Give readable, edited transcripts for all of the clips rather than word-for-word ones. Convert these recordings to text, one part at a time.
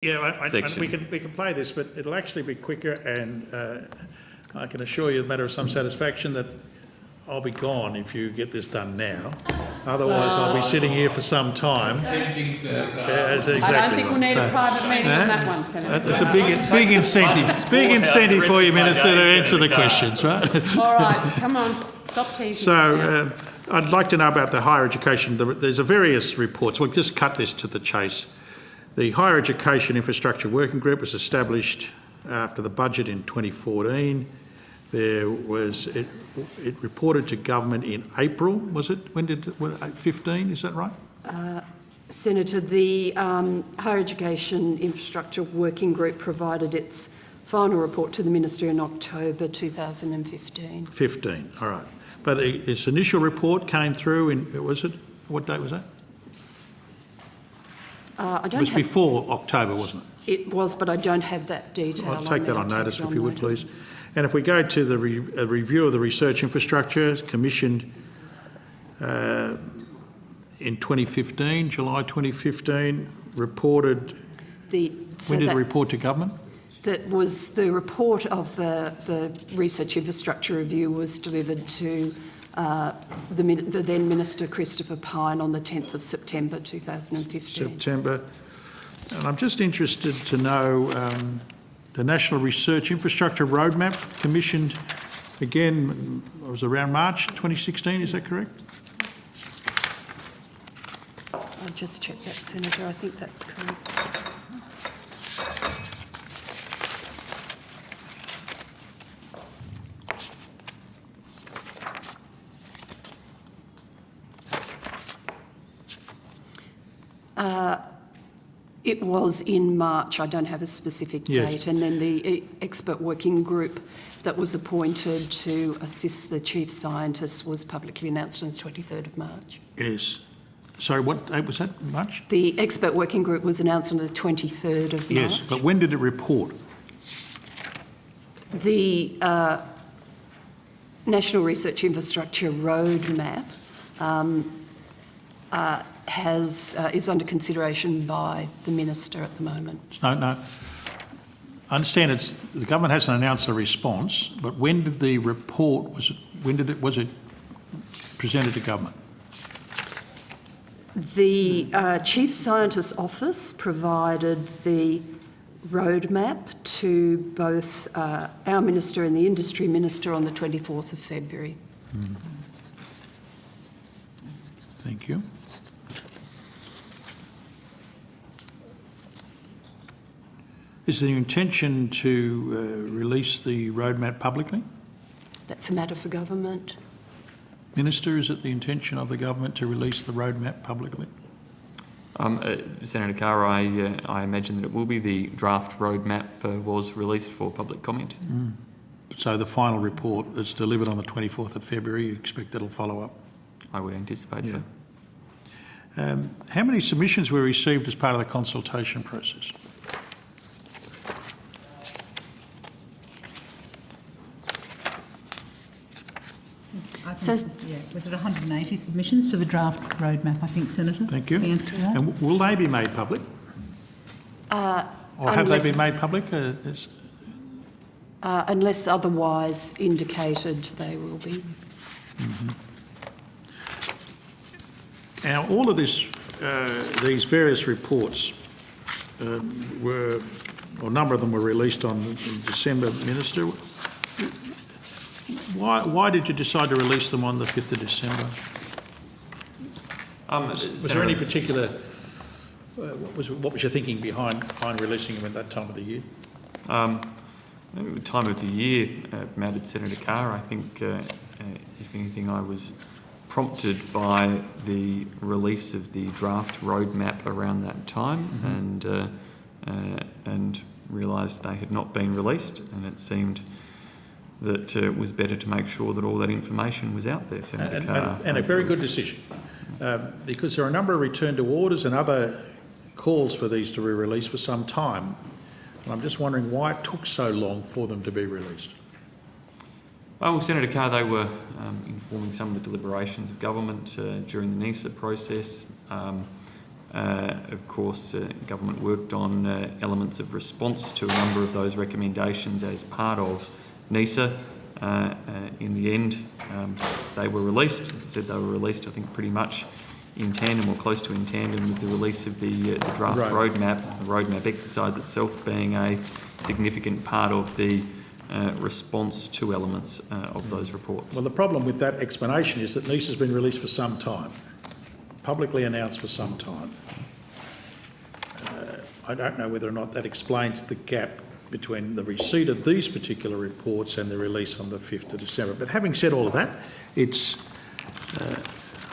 Yeah, section. we can play this, but it'll actually be quicker, and I can assure you, as a matter of some satisfaction, that I'll be gone if you get this done now. Otherwise, I'll be sitting here for some time. Exactly. I don't think we'll need a private meeting on that one, Senator. That's a big incentive. Big incentive for you, Minister, to answer the questions, right? All right, come on, stop teasing. So, I'd like to know about the higher education. There's various reports. We'll just cut this to the chase. The Higher Education Infrastructure Working Group was established after the budget in 2014. It reported to government in April, was it? When did it, 15, is that right? Senator, the Higher Education Infrastructure Working Group provided its final report to the Minister in October 2015. 15, all right. But its initial report came through in, what date was that? It was before October, wasn't it? It was, but I don't have that detail. I'll take that on notice if you would, please. And if we go to the review of the research infrastructure commissioned in 2015, July 2015, reported. When did it report to government? That was the report of the research infrastructure review was delivered to the then Minister Christopher Pyne on the 10th of September 2015. September. And I'm just interested to know the National Research Infrastructure Roadmap commissioned again, it was around March 2016, is that correct? I'll just check that, Senator. I think that's correct. It was in March. I don't have a specific date. And then the expert working group that was appointed to assist the chief scientist was publicly announced on the 23rd of March. Yes. Sorry, what date was that, March? The expert working group was announced on the 23rd of March. Yes, but when did it report? The National Research Infrastructure Roadmap is under consideration by the Minister at the moment. No. I understand the government hasn't announced a response, but when did the report, was it presented to government? The Chief Scientist's Office provided the roadmap to both our Minister and the Industry Minister on the 24th of February. Thank you. Is the intention to release the roadmap publicly? That's a matter for government. Minister, is it the intention of the government to release the roadmap publicly? Senator Carr, I imagine that it will be. The draft roadmap was released for public comment. So the final report that's delivered on the 24th of February, you expect that'll follow up? I would anticipate so. How many submissions were received as part of the consultation process? Was it 180 submissions to the draft roadmap, I think, Senator? Thank you. The answer to that? And will they be made public? Or have they been made public? Unless otherwise indicated, they will be. Now, all of this, these various reports a number of them were released in December, Minister. Why did you decide to release them on the 5th of December? Was there any particular, what was your thinking behind releasing them at that time of the year? The time of the year mattered, Senator Carr. I think, if anything, I was prompted by the release of the draft roadmap around that time, and realised they had not been released, and it seemed that it was better to make sure that all that information was out there, Senator Carr. And a very good decision, because there are a number of return to orders and other calls for these to be released for some time. And I'm just wondering why it took so long for them to be released. Well, Senator Carr, they were informing some of the deliberations of government during the NISA process. Of course, government worked on elements of response to a number of those recommendations as part of NISA. In the end, they were released. As I said, they were released, I think, pretty much in tandem or close to in tandem with the release of the draft roadmap, the roadmap exercise itself being a significant part of the response to elements of those reports. Well, the problem with that explanation is that NISA's been released for some time, publicly announced for some time. I don't know whether or not that explains the gap between the receipt of these particular reports and the release on the 5th of December. But having said all of that, I'm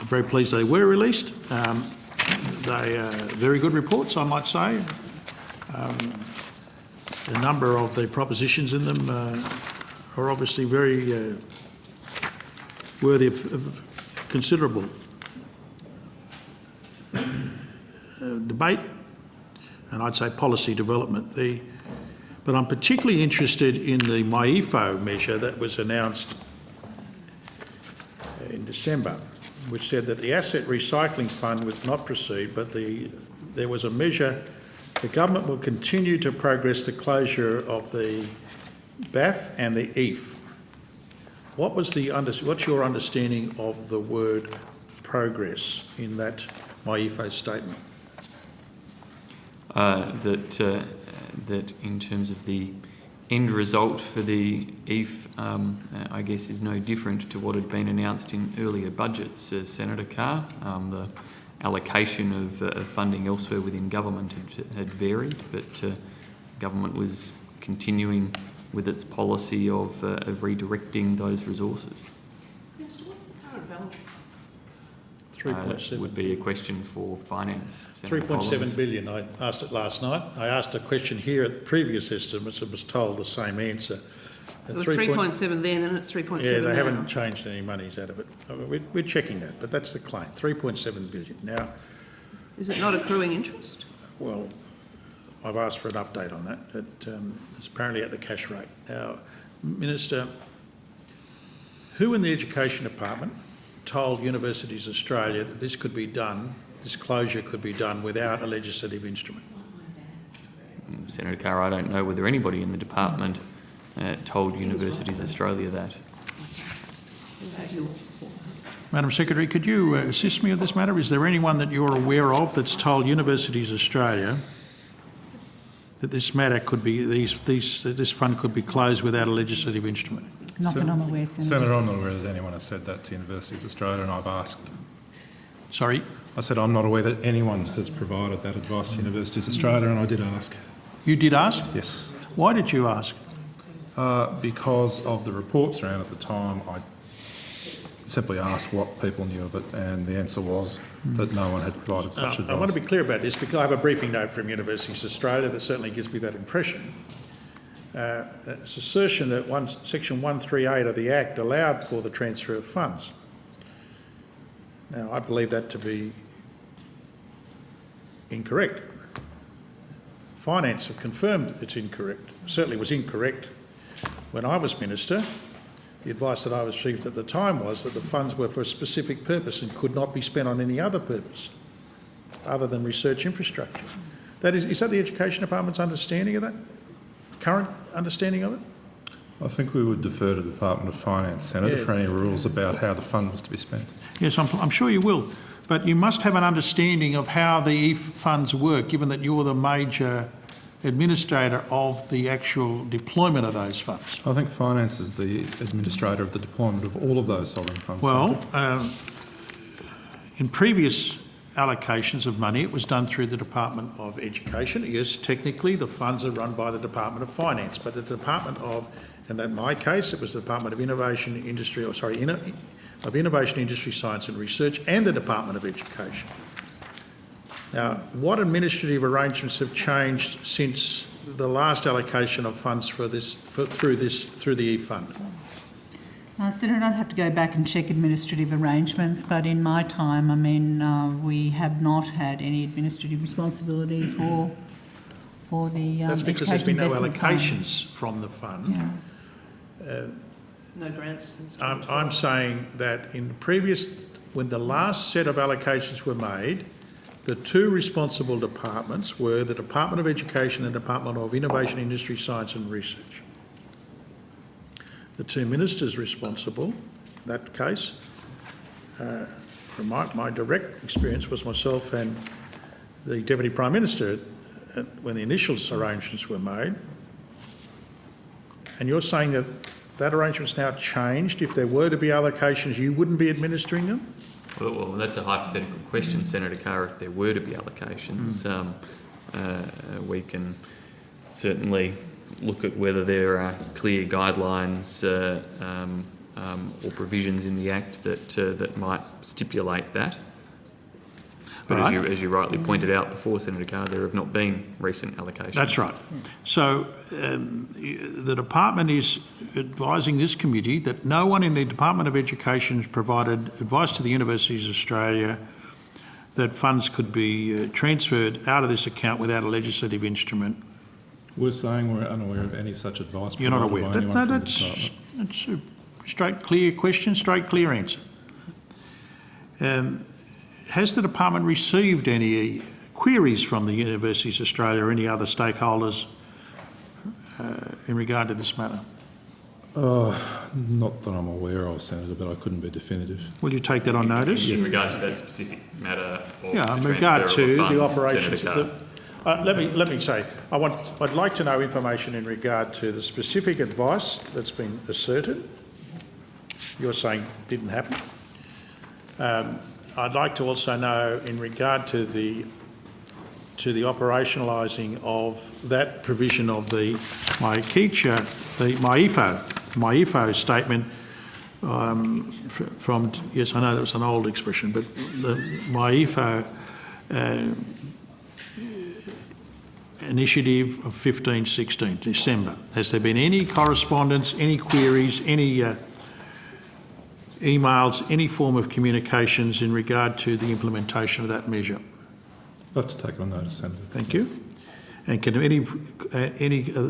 very pleased they were released. They are very good reports, I might say. A number of the propositions in them are obviously very worthy of considerable debate, and I'd say policy development. But I'm particularly interested in the MyEFO measure that was announced in December, which said that the asset recycling fund would not proceed, but there was a measure. The government will continue to progress the closure of the BAF and the EAF. What's your understanding of the word progress in that MyEFO statement? That in terms of the end result for the EAF, I guess is no different to what had been announced in earlier budgets, Senator Carr. The allocation of funding elsewhere within government had varied, but government was continuing with its policy of redirecting those resources. Minister, what's the current balance? 3.7 would be a question for finance. 3.7 billion. I asked it last night. I asked a question here at the previous estimates and was told the same answer. It was 3.7 then and it's 3.7 Yeah, they now. haven't changed any monies out of it. We're checking that, but that's the claim, 3.7 billion. Now, Is it not accruing interest? well, I've asked for an update on that. It's apparently at the cash rate. Now, Minister, who in the Education Department told Universities Australia that this could be done, this closure could be done without a legislative instrument? Senator Carr, I don't know whether anybody in the department told Universities Australia that. Madam Secretary, could you assist me with this matter? Is there anyone that you're aware of that's told Universities Australia that this matter could be, this fund could be closed without a legislative instrument? Not that I'm aware, Senator. Senator, I'm not aware that anyone has said that to Universities Australia, and I've asked. Sorry? I said I'm not aware that anyone has provided that advice to Universities Australia, and I did ask. You did ask? Yes. Why did you ask? Because of the reports around at the time, I simply asked what people knew of it, and the answer was that no one had provided such advice. I want to be clear about this because I have a briefing note from Universities Australia that certainly gives me that impression. It's assertion that Section 138 of the Act allowed for the transfer of funds. Now, I believe that to be incorrect. Finance have confirmed it's incorrect. It certainly was incorrect when I was Minister. The advice that I received at the time was that the funds were for a specific purpose and could not be spent on any other purpose other than research infrastructure. Is that the Education Department's understanding of that? Current understanding of it? I think we would defer to the Department of Finance, Senator, for any rules about how the fund was to be spent. Yes, I'm sure you will. But you must have an understanding of how the EAF funds work, given that you're the major administrator of the actual deployment of those funds. I think Finance is the administrator of the deployment of all of those sovereign funds. Well, in previous allocations of money, it was done through the Department of Education. Yes, technically the funds are run by the Department of Finance, but the Department of, and in my case, it was the Department of Innovation, Industry, of Innovation, Industry, Science and Research and the Department of Education. Now, what administrative arrangements have changed since the last allocation of funds through the EAF fund? Senator, I'd have to go back and check administrative arrangements, but in my time, I mean, we have not had any administrative responsibility for the That's because there's been no Education Investment allocations from the fund. Yeah. No grants since I'm saying that in the previous, when the last set of allocations were made, the two responsible departments were the Department of Education and the Department of Innovation, Industry, Science and Research. The two ministers responsible, in that case, from my direct experience, was myself and the Deputy Prime Minister when the initial arrangements were made. And you're saying that that arrangement's now changed? If there were to be allocations, you wouldn't be administering them? Well, that's a hypothetical question, Senator Carr. If there were to be allocations, we can certainly look at whether there are clear guidelines or provisions in the Act that might stipulate that. But Right. as you rightly pointed out before, Senator Carr, there have not been recent allocations. That's right. So the department is advising this committee that no one in the Department of Education has provided advice to the Universities of Australia that funds could be transferred out of this account without a legislative instrument. We're saying we're unaware of any such advice. You're not aware. provided by anyone from the That's department. a straight, clear question, straight, clear answer. Has the department received any queries from the Universities of Australia or any other stakeholders in regard to this matter? Not that I'm aware of, Senator, but I couldn't be definitive. Will you take that on notice? In regards to that specific matter of Yeah, in the regard transfer to of the funds, operations. Senator Carr. Let me say, I'd like to know information in regard to the specific advice that's been asserted. You're saying didn't happen. I'd like to also know in regard to the operationalising of that provision of the my EFO statement from, yes, I know that was an old expression, but my EFO initiative of 15/16, December. Has there been any correspondence, any queries, any emails, any form of communications in regard to the implementation of that measure? I'll have to take it on notice, Senator. Thank you. And can any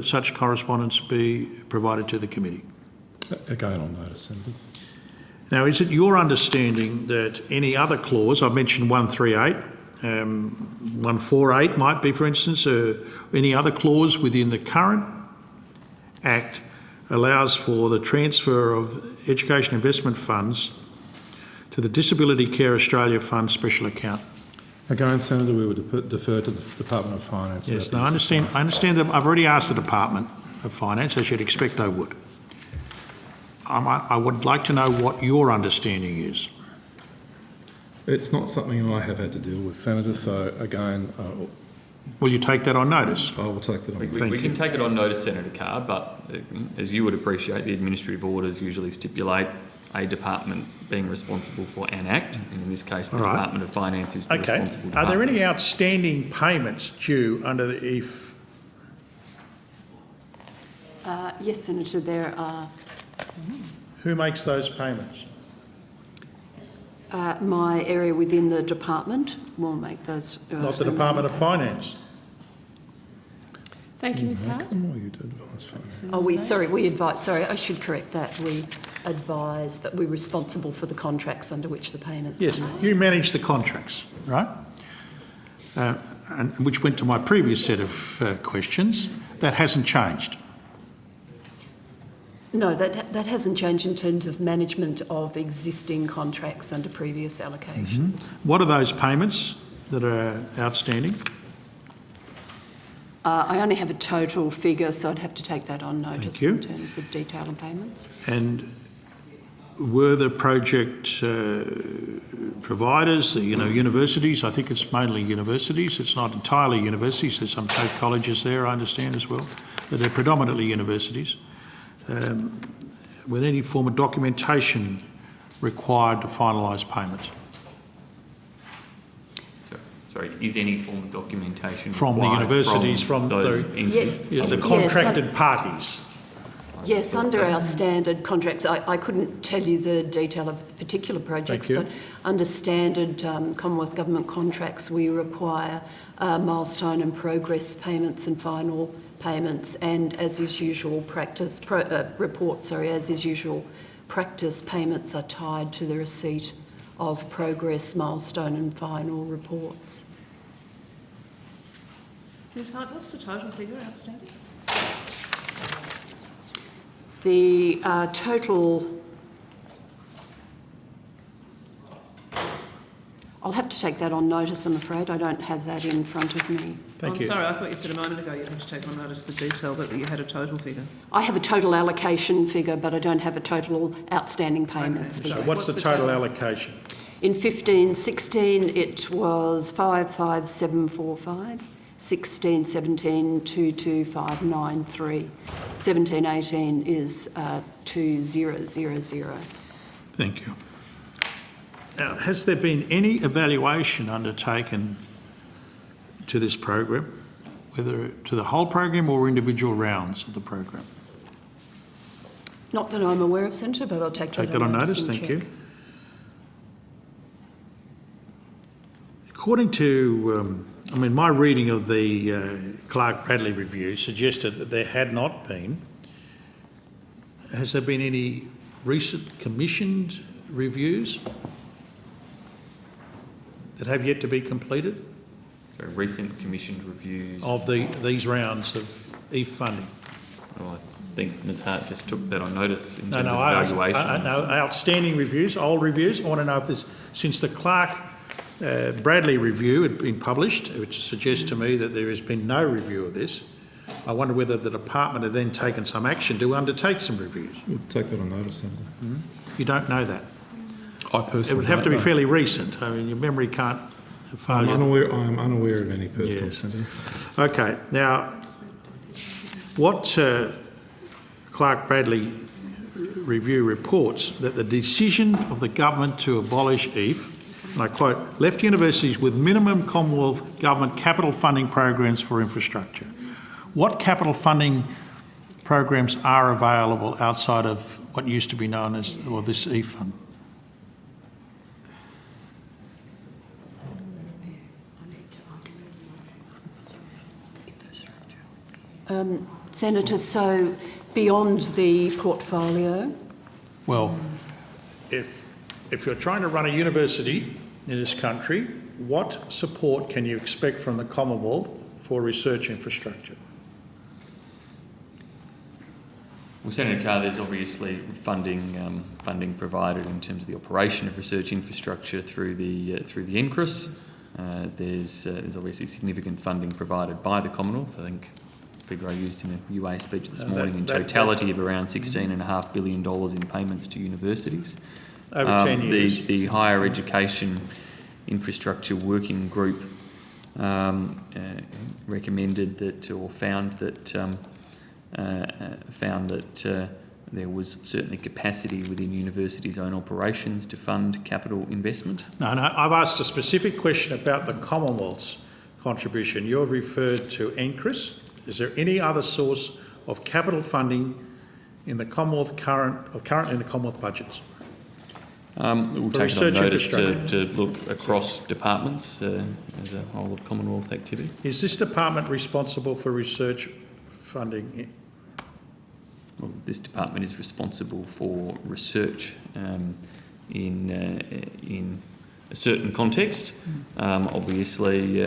such correspondence be provided to the committee? Again on notice, Senator. Now, is it your understanding that any other clause, I've mentioned 138, 148 might be, for instance, any other clause within the current Act allows for the transfer of education investment funds to the Disability Care Australia Fund special account? Again, Senator, we would defer to the Department of Finance. Yes, no, I understand that. I've already asked the Department of Finance, as you'd expect I would. I would like to know what your understanding is. It's not something I have had to deal with, Senator, so again, Will you take that on notice? I will take that on. We can take it on notice, Senator Carr, but as you would appreciate, the administrative orders usually stipulate a department being responsible for an act, and in this case, the All right. Department of Finance is the Okay. responsible Are department. there any outstanding payments due under the EF? Yes, Senator, there are. Who makes those payments? My area within the department will make those. Not the Department of Finance. Thank you, Ms Howard. Or you do advise finance. Oh, we advise, sorry, I should correct that. We advise, but we're responsible for the contracts under which the payments Yes, are made. you manage the contracts, right? And which went to my previous set of questions. That hasn't changed. No, that hasn't changed in terms of management of existing contracts under previous allocations. What are those payments that are outstanding? I only have a total figure, so I'd have to take that on notice you. in terms of detail and payments. And were the project providers, universities, I think it's mainly universities, it's not entirely universities, there's some TAFE colleges there, I understand as well, but they're predominantly universities. With any form of documentation required to finalise payments Sorry, is any form of documentation from the required universities, from those the, entities? Yes. the contracted parties? Yes, under our standard contracts, I couldn't tell you the detail of particular projects, Thank you. but under standard Commonwealth Government contracts, we require milestone and progress payments and final payments, and as is usual practice, as is usual practice, payments are tied to the receipt of progress, milestone and final reports. Ms Hart, what's the total figure outstanding? The total, I'll have to take that on notice, I'm afraid. I don't have that in front of me. Thank you. Sorry, I thought you said a moment ago you'd have to take on notice the detail, but that you had a total figure. I have a total allocation figure, but I don't have a total outstanding payments Okay. So figure. what's the total allocation? In 15-16, it was 55745. 16-17, 22593. 17-18 is 2000. Thank you. Now, has there been any evaluation undertaken to this program, whether to the whole program or individual rounds of the program? Not that I'm aware of, Senator, but I'll take Take that on notice, and thank check. you. According to, my reading of the Clark-Bradley review suggested that there had not been. Has there been any recent commissioned reviews that have yet to be completed So recent commissioned reviews. of these rounds of EIF funding? Well, I think Ms Hart just took that on notice in terms No, of evaluations. no, outstanding reviews, old reviews. I want to know if there's, since the Clark-Bradley review had been published, which suggests to me that there has been no review of this, I wonder whether the department had then taken some action to undertake some reviews. We'll take that on notice, Senator. You don't know that. I personally It would have to be don't know. fairly recent. I mean, your memory can't fail I'm you. unaware of any personal, Yes. Senator. Okay, now, what Clark-Bradley review reports that the decision of the government to abolish EIF, and I quote, left universities with minimum Commonwealth government capital funding programs for infrastructure. What capital funding programs are available outside of what used to be known as, or this EIF fund? Senator, so beyond the portfolio, Well, if you're trying to run a university in this country, what support can you expect from the Commonwealth for research infrastructure? Well, Senator Carr, there's obviously funding provided in terms of the operation of research infrastructure through the NCRIS. There's obviously significant funding provided by the Commonwealth. I think the figure I used in a UA speech this morning, in totality of around $16.5 billion in payments to universities. Over 10 years. The Higher Education Infrastructure Working Group recommended that, or found that there was certainly capacity within universities' own operations to fund capital investment. No, I've asked a specific question about the Commonwealth's contribution. You've referred to NCRIS. Is there any other source of capital funding in the Commonwealth currently in the Commonwealth budgets? We'll For take it on research notice infrastructure. to look across departments as a whole of Commonwealth activity. Is this department responsible for research funding? Well, this department is responsible for research in a certain context. Obviously,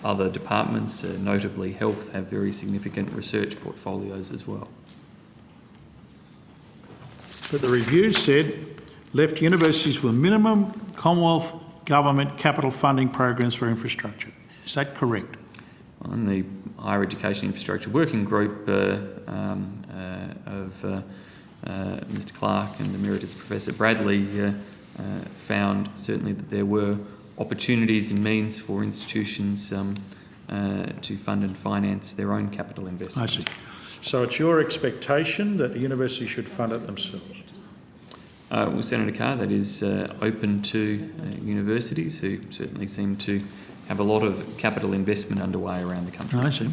other departments, notably health, have very significant research portfolios as well. But the review said left universities with minimum Commonwealth government capital funding programs for infrastructure. Is that correct? On the Higher Education Infrastructure Working Group of Mr Clark and Emeritus Professor Bradley found certainly that there were opportunities and means for institutions to fund and finance their own capital I investment. see. So it's your expectation that the university should fund it themselves? Well, Senator Carr, that is open to universities who certainly seem to have a lot of capital investment underway around the country. I see.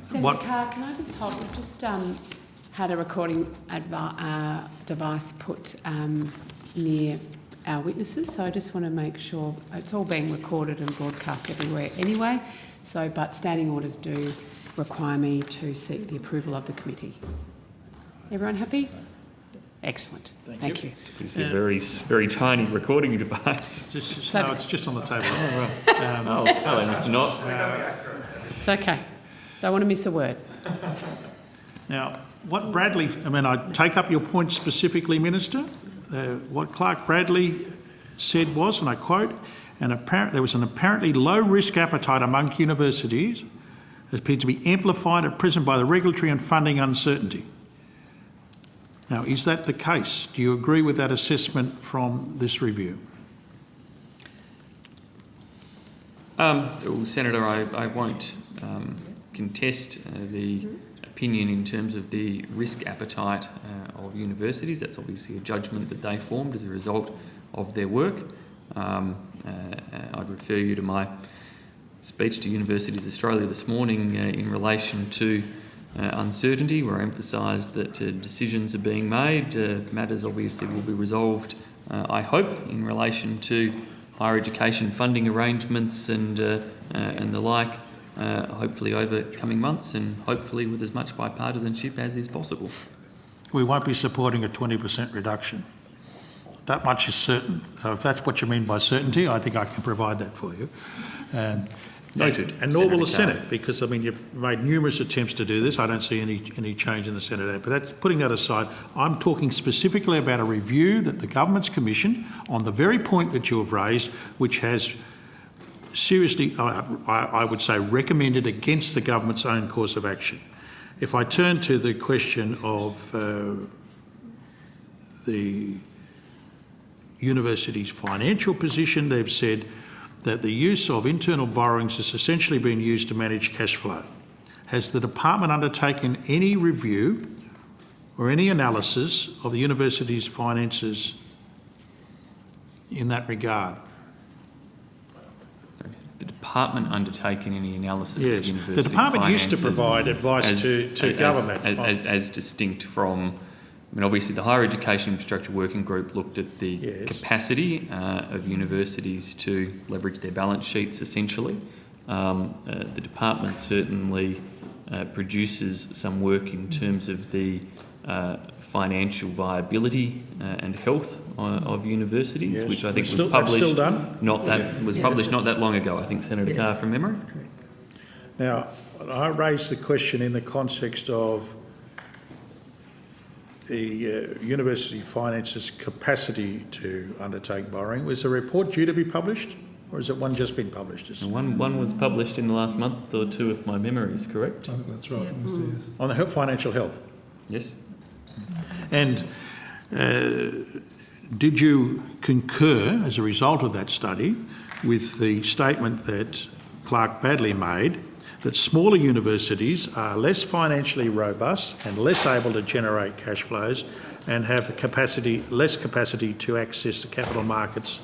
Senator Carr, can I just hold? We've just had a recording device put near our witnesses, so I just want to make sure it's all being recorded and broadcast everywhere anyway. So, but standing orders do require me to seek the approval of the committee. Everyone happy? Excellent. Thank you. It's a very, very tiny recording device. No, it's just on the table. Oh, hello, Mr. Knott. It's okay. Don't want to miss a word. Now, what Bradley, I take up your point specifically, Minister. What Clark Bradley said was, and I quote, there was an apparently low-risk appetite among universities that appeared to be amplified at present by the regulatory and funding uncertainty. Now, is that the case? Do you agree with that assessment from this review? Senator, I won't contest the opinion in terms of the risk appetite of universities. That's obviously a judgment that they formed as a result of their work. I'd refer you to my speech to Universities Australia this morning in relation to uncertainty, where I emphasised that decisions are being made. Matters obviously will be resolved, I hope, in relation to higher education funding arrangements and the like, hopefully over coming months, and hopefully with as much bipartisanship as is possible. We won't be supporting a 20% reduction. That much is certain. So if that's what you mean by certainty, I think I can provide that for you. Noted. And nor will the Senator Senate, because you've made numerous attempts to do this. I don't see any change in the Senate. But putting that aside, I'm talking specifically about a review that the government's commissioned on the very point that you have raised, which has seriously, I would say, recommended against the government's own course of action. If I turn to the question of the university's financial position, they've said that the use of internal borrowings has essentially been used to manage cash flow. Has the department undertaken any review or any analysis of the university's finances in that regard? Has the department undertaken any analysis of Yes, university the department used to finances provide advice to government. as distinct from, obviously the Higher Education Infrastructure Working Group looked at the capacity of universities to leverage their balance sheets, essentially. The department certainly produces some work in terms of the financial viability and health of universities, Yes. which I think Still- was published. that's still done? Published not that long ago. I think Senator Carr, from memory. Now, I raised the question in the context of the university finances capacity to undertake borrowing. Was the report due to be published, or has it one just been published? One was published in the last month or two, if my memory is correct. I think that's right, Mr. Yes. On the financial health? Yes. And did you concur, as a result of that study, with the statement that Clark Bradley made, that smaller universities are less financially robust and less able to generate cash flows and have less capacity to access the capital markets,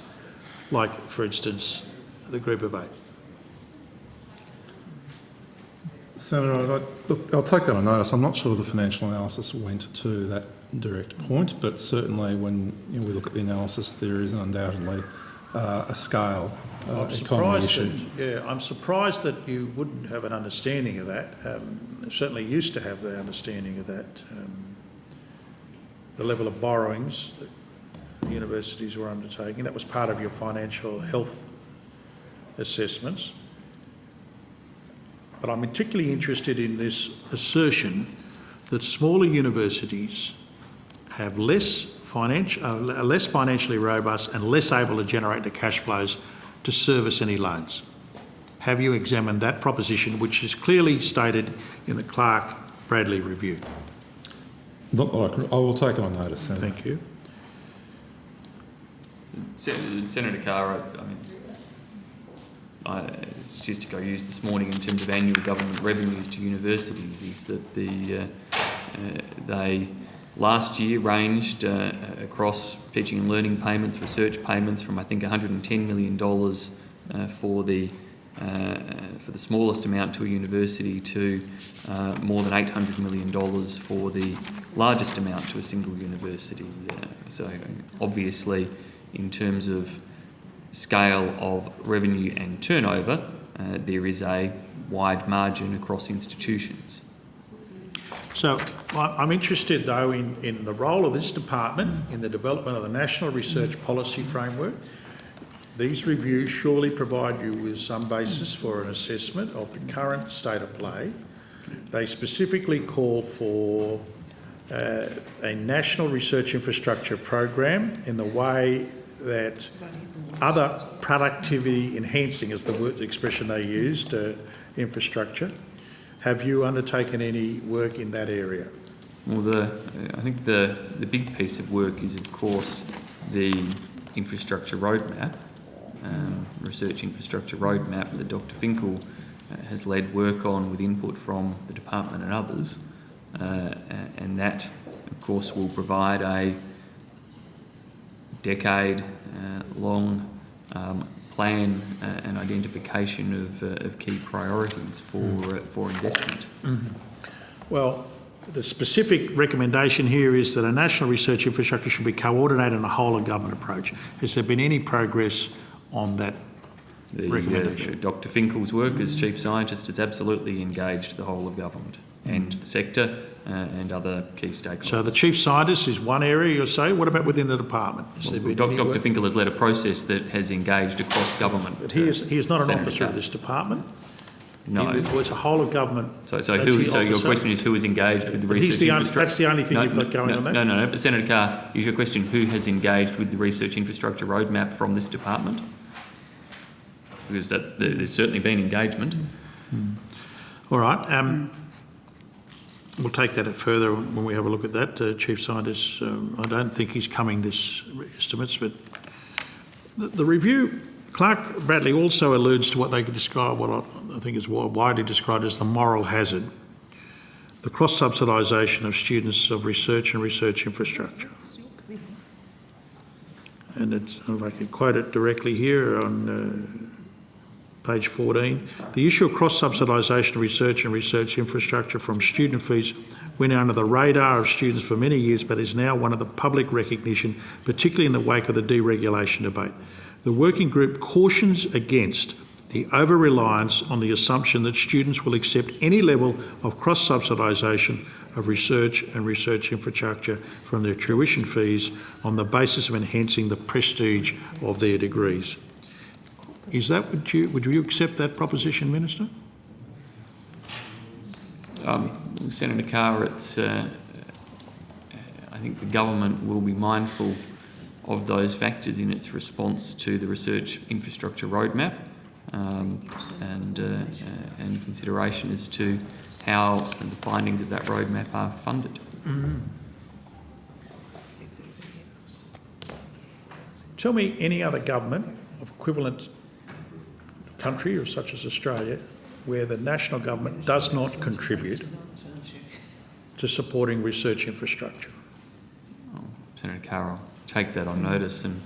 like, for instance, the Group of Eight? Senator, I'll take that on notice. I'm not sure the financial analysis went to that direct point, but certainly when we look at the analysis, there is undoubtedly a scale economy issue. I'm surprised that you wouldn't have an understanding of that. Certainly used to have the understanding of that. The level of borrowings that universities were undertaking, that was part of your financial health assessments. But I'm particularly interested in this assertion that smaller universities have less financially robust and less able to generate the cash flows to service any loans. Have you examined that proposition, which is clearly stated in the Clark Bradley review? Not that I will take it on notice, Senator. Thank you. Senator Carr, a statistic I used this morning in terms of annual government revenues to universities is that they last year ranged across teaching and learning payments, research payments, from I think $110 million for the smallest amount to a university to more than $800 million for the largest amount to a single university. So obviously, in terms of scale of revenue and turnover, there is a wide margin across institutions. So I'm interested, though, in the role of this department in the development of the National Research Policy Framework. these reviews surely provide you with some basis for an assessment of the current state of play. They specifically call for a national research infrastructure program in the way that other productivity enhancing is the expression they used, infrastructure. Have you undertaken any work in that area? Well, I think the big piece of work is, of course, the infrastructure roadmap, research infrastructure roadmap that Dr. Finkel has led work on with input from the department and others, and that, of course, will provide a decade-long plan and identification of key priorities for investment. Well, the specific recommendation here is that a national research infrastructure should be coordinated in a whole-of-government approach. Has there been any progress on that recommendation? Dr. Finkel's work as Chief Scientist has absolutely engaged the whole of government and the sector and other key stakeholders. So the Chief Scientist is one area, you'll say. What about within the department? Has there been any Dr. work? Finkel has led a process that has engaged across government. But he is not an Senator officer of Carr. this department. No. It's a whole-of-government. So actually your officer. question is who is engaged with the But research infrastructure? that's the only thing you've got going on there? No. But Senator Carr, is your question who has engaged with the research infrastructure roadmap from this department? Because there's certainly been engagement. All right. We'll take that further when we have a look at that. Chief Scientist, I don't think he's coming this estimates, but the review, Clark Bradley also alludes to what they could describe, what I think is widely described as the moral hazard, the cross-subsidisation of students of research and research infrastructure. And if I can quote it directly here on page 14, the issue of cross-subsidisation of research and research infrastructure from student fees went under the radar of students for many years, but is now one of the public recognition, particularly in the wake of the deregulation debate. The working group cautions against the over-reliance on the assumption that students will accept any level of cross-subsidisation of research and research infrastructure from their tuition fees on the basis of enhancing the prestige of their degrees. Is that would you accept that proposition, Minister? Senator Carr, I think the government will be mindful of those factors in its response to the research infrastructure roadmap, and consideration as to how the findings of that roadmap are funded. Tell me any other government of equivalent country, or such as Australia, where the national government does not contribute to supporting research infrastructure. Senator Carr, I'll take that on notice and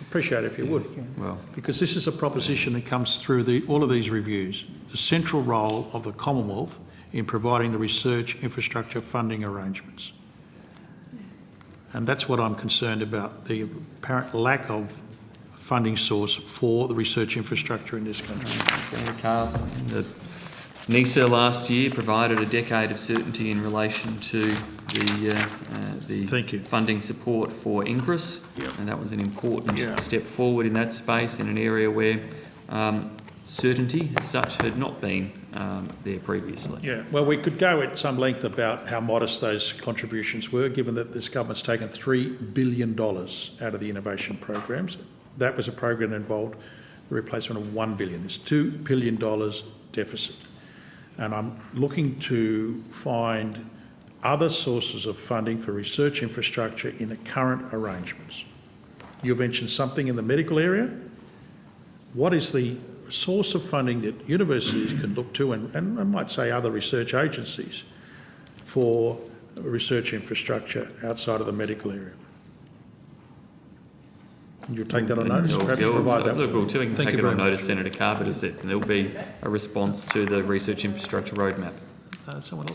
Appreciate it if you would, well, because this is a proposition that comes through all of these reviews, the central role of the Commonwealth in providing the research infrastructure funding arrangements. And that's what I'm concerned about, the apparent lack of funding source for the research infrastructure in this country. Senator Carr, the NISA last year provided a decade of certainty in relation to the Thank you. funding support for INCRIS, Yep. and that was an important Yeah. step forward in that space in an area where certainty as such had not been there previously. Yeah, well, we could go at some length about how modest those contributions were, given that this government's taken $3 billion out of the innovation programs. That was a program that involved the replacement of $1 billion. There's $2 billion deficit. And I'm looking to find other sources of funding for research infrastructure in the current arrangements. You mentioned something in the medical area. What is the source of funding that universities can look to, and I might say other research agencies, for research infrastructure outside of the medical area? You'll take that on notice, perhaps provide that. Look, we'll take Thank you it very on much. notice, Senator Carr, but as I said, there will be a response to the research infrastructure roadmap. Someone else?